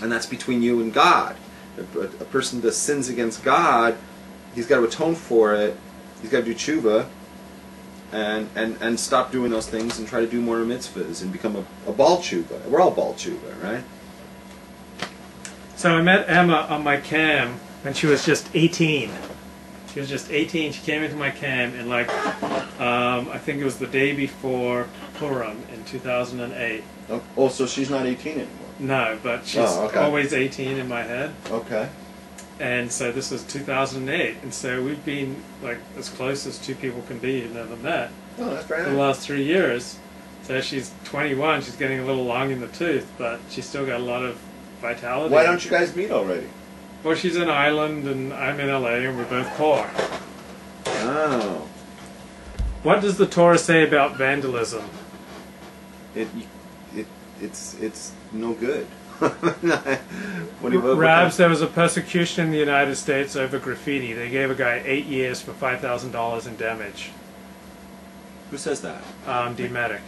And that's between you and God. A person that sins against God, he's got to atone for it. He's got to do tshuva and stop doing those things and try to do more mitzvahs and become a bal tshuva. We're all bal tshuva, right? So I met Emma on my cam when she was just 18. She was just 18. She came into my cam in like, I think it was the day before Purim in 2008. Oh, so she's not 18 anymore? No, but she's always 18 in my head. Okay. And so this was 2008, and so we've been like as close as two people can be who've never met Oh, that's very for the last 3 years. So she's 21. She's getting a little long in the tooth, but she's still got a lot of vitality. Why don't you guys meet already? Well, she's in Ireland and I'm in LA, and we're both poor. Oh. What does the Torah say about vandalism? It's no good. What do you Rabs, there was a persecution in the United States over graffiti. They gave a guy 8 years for $5,000 in damage. Who says that? D-Medic.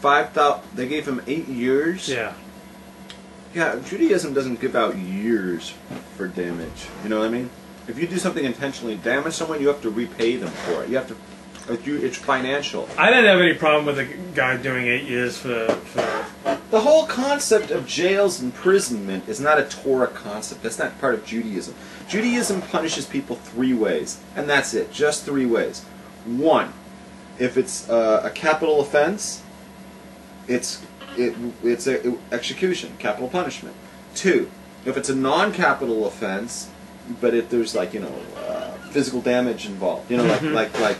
5,000. They gave him 8 years. Yeah. Yeah. Judaism doesn't give out years for damage. You know what I mean? If you do something intentionally damage someone, you have to repay them for it. You have to. It's financial. I didn't have any problem with a guy doing 8 years for. The whole concept of jails and imprisonment is not a Torah concept. That's not part of Judaism. Judaism punishes people 3 ways, and that's it. Just 3 ways. 1, if it's a capital offense, it's a execution, capital punishment. 2, if it's a non-capital offense, but if there's like physical damage involved, like.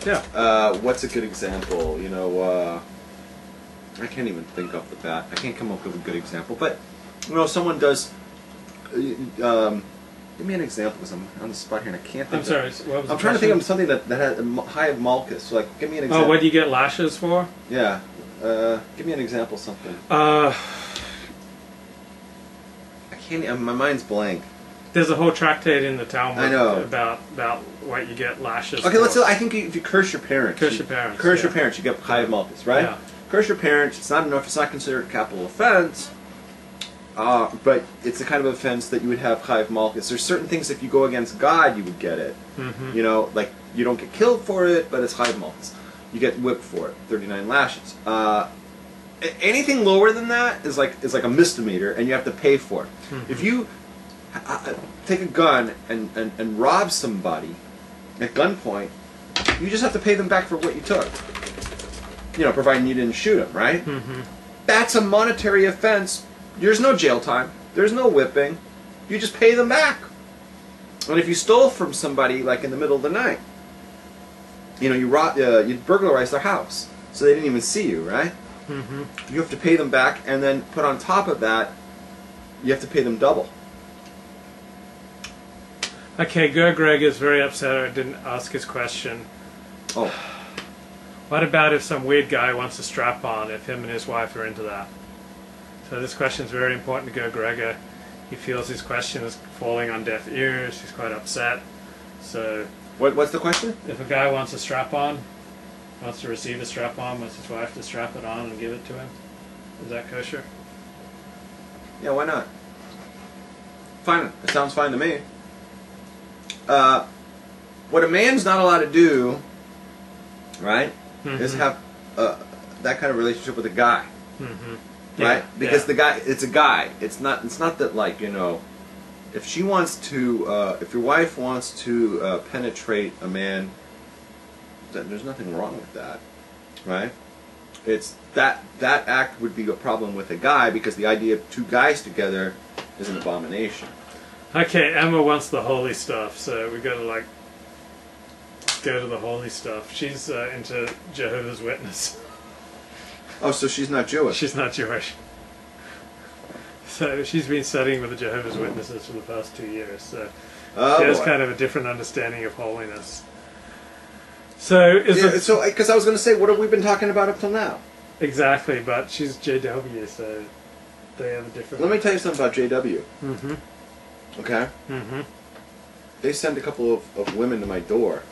Yeah. What's a good example? I can't even think off the bat. I can't come up with a good example. But, someone does... give me an example, because I'm on the spot here and I can't think I'm sorry, what was I'm trying to think of something that had a high of malchus. So, give me an example. Oh, what do you get lashes for? Yeah. Give me an example of something. I can't... my mind's blank. There's a whole tractate in the Talmud I know. about what you get lashes Okay, for. let's say, I think if you curse your parents... Curse your parents, Curse your parents, you get high of malchus, right? Yeah. Curse your parents, it's not enough, it's not considered a capital offense, but it's the kind of offense that you would have high of malchus. There's certain things, if you go against God, you would get it. Mm-hmm. Like, you don't get killed for it, but it's high of malchus. You get whipped for it, 39 lashes. Anything lower than that is like a misdemeanor, and you have to pay for it. Mm-hmm. If you take a gun and rob somebody at gunpoint, you just have to pay them back for what you took. Providing you didn't shoot them, right? Mm-hmm. That's a monetary offense. There's no jail time. There's no whipping. You just pay them back. And if you stole from somebody, like in the middle of the night, you burglarized their house, so they didn't even see you, right? Mm-hmm. You have to pay them back, and then put on top of that, you have to pay them double. Okay, Greg is very upset I didn't ask his question. Oh. What about if some weird guy wants a strap-on, if him and his wife are into that? So this question is very important to Greg. He feels his question is falling on deaf ears. He's quite upset. So, What's the question? if a guy wants a strap-on, wants to receive a strap-on, wants his wife to strap it on and give it to him, is that kosher? Yeah, why not? Fine. It sounds fine to me. What a man's not allowed to do, right, is have that kind of relationship with a guy, right? Because the guy, it's a guy. It's not that, like, if she wants to, if your wife wants to penetrate a man, then there's nothing wrong with that, right? It's that act would be a problem with a guy, because the idea of 2 guys together is an abomination. Okay, Emma wants the holy stuff, so we got to go to the holy stuff. She's into Jehovah's Witness. Oh, so she's not Jewish? She's not Jewish. So she's been studying with the Jehovah's Witnesses for the past 2 years. So she has kind of a different understanding of holiness. So because I was going to say, what have we been talking about up till now? Exactly, but she's JW, so they have a different. Let me tell you something about JW. Mm-hmm. Okay. Mm-hmm. They send a couple of women to my door.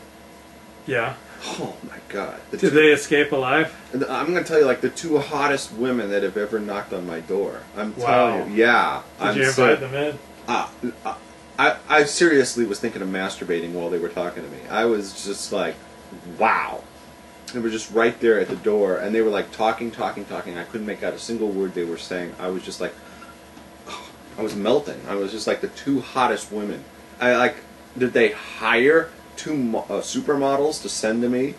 Yeah. Oh my God! Did they escape alive? I'm going to tell you, like the two hottest women that have ever knocked on my door. I'm Wow. telling you, yeah. Did you invite them in? I seriously was thinking of masturbating while they were talking to me. I was just like, wow. They were just right there at the door, and they were like talking. I couldn't make out a single word they were saying. I was just like, I was melting. I was just like the two hottest women. Did they hire two supermodels to send to me?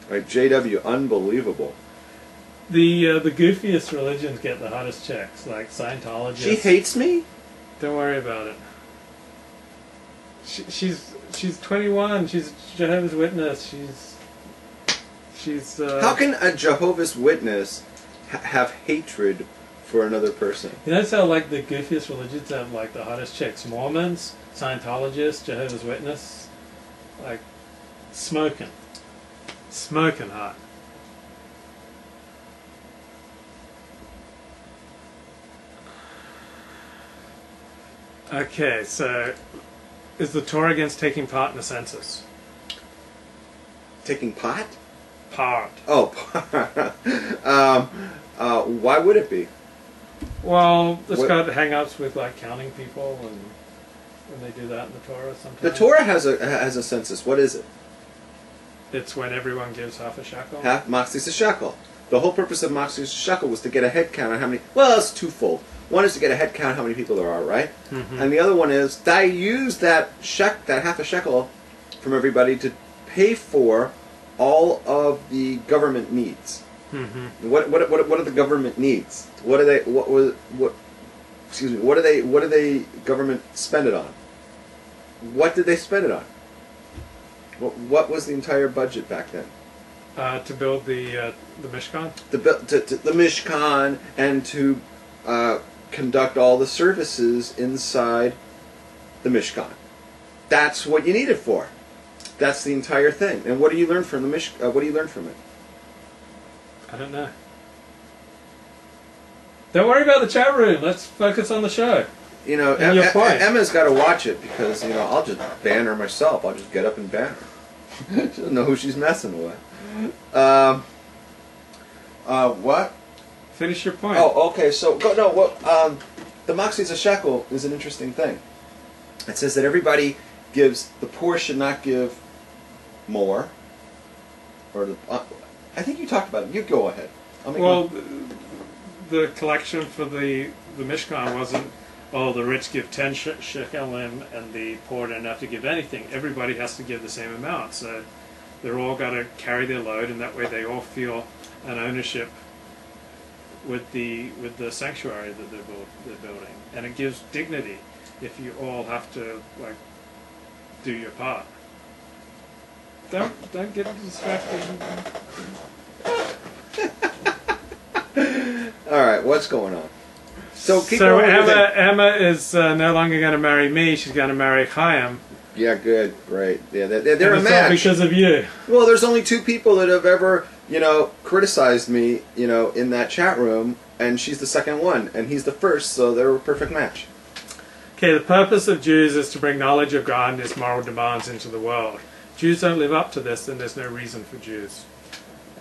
Like, JW, unbelievable. The goofiest religions get the hottest chicks, like Scientologists. She hates me? Don't worry about it. She's 21. She's Jehovah's Witness. She's. How can a Jehovah's Witness have hatred for another person? You notice how like the goofiest religions have like the hottest chicks? Mormons, Scientologists, Jehovah's Witness, like smoking hot. Okay, so is the Torah against taking part in a census? Taking pot? Part. Oh, why would it be? Well, it's got hang-ups with like counting people, and when they do that in the Torah sometimes. The Torah has a census. What is it? It's when everyone gives half a shekel. Half Maxis a shekel. The whole purpose of Maxis a shekel was to get a head count on how many. Well, it's twofold. One is to get a head count how many people there are, right? Mm-hmm. And the other one is I use that half a shekel from everybody to pay for all of the government needs. Mm-hmm. What are the government needs? What do they government spend it on? What did they spend it on? What was the entire budget back then? To build the Mishkan. The Mishkan, and to conduct all the services inside the Mishkan. That's what you need it for. That's the entire thing. And what do you learn from the what do you learn from it? I don't know. Don't worry about the chat room. Let's focus on the show. You know, Emma's got to watch it because, you know, I'll just ban her myself. I'll just get up and ban her. She doesn't know who she's messing with. What? Finish your point. Oh, okay. So, the Maxis a shekel is an interesting thing. It says that everybody gives, the poor should not give more. Or I think you talked about it. You go ahead. The collection for the Mishkan wasn't, the rich give 10 shekelim and the poor don't have to give anything. Everybody has to give the same amount. So they're all got to carry their load, and that way they all feel an ownership with the sanctuary that they're building. And it gives dignity if you all have to do your part. Don't get distracted. All right, what's going on? So Emma is no longer going to marry me. She's going to marry Chaim. Yeah, good, great. Yeah, they're a match. All because of you. Well, there's only two people that have ever, criticized me, in that chat room, and she's the second one, and he's the first, so they're a perfect match. Okay, the purpose of Jews is to bring knowledge of God and His moral demands into the world. Jews don't live up to this, then there's no reason for Jews.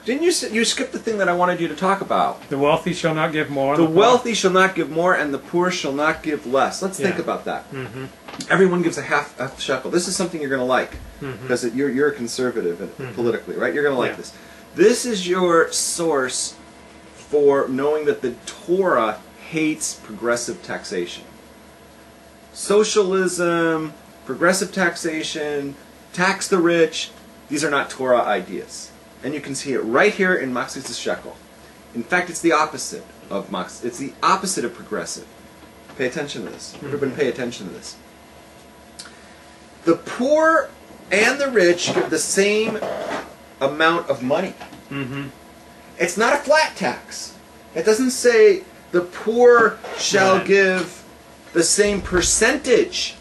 Didn't you skip the thing that I wanted you to talk about? The wealthy shall not give more. The wealthy shall not give more, and the poor shall not give less. Let's think about that. Mm-hmm. Everyone gives a half shekel. This is something you're going to like, because you're a conservative politically, right? You're going to like this. This is your source for knowing that the Torah hates progressive taxation. Socialism, progressive taxation, tax the rich, these are not Torah ideas. And you can see it right here in Maxis shekel. In fact, it's the opposite of Maxis. It's the opposite of progressive. Pay attention to this. Everybody pay attention to this. The poor and the rich give the same amount of money. Mm-hmm. It's not a flat tax. It doesn't say the poor shall give the same percentage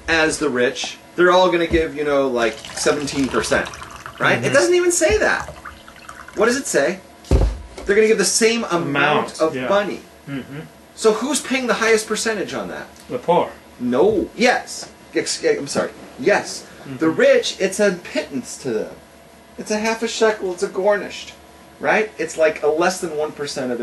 as the rich. They're all going to give, 17%. Right? It doesn't even say that. What does it say? They're going to give the same amount of money. Mm-hmm. So who's paying the highest percentage on that? The poor. No. Yes. I'm sorry. Yes. Mm-hmm. The rich, it's a pittance to them. It's a half a shekel. It's a gornished, right? It's like a less than 1% of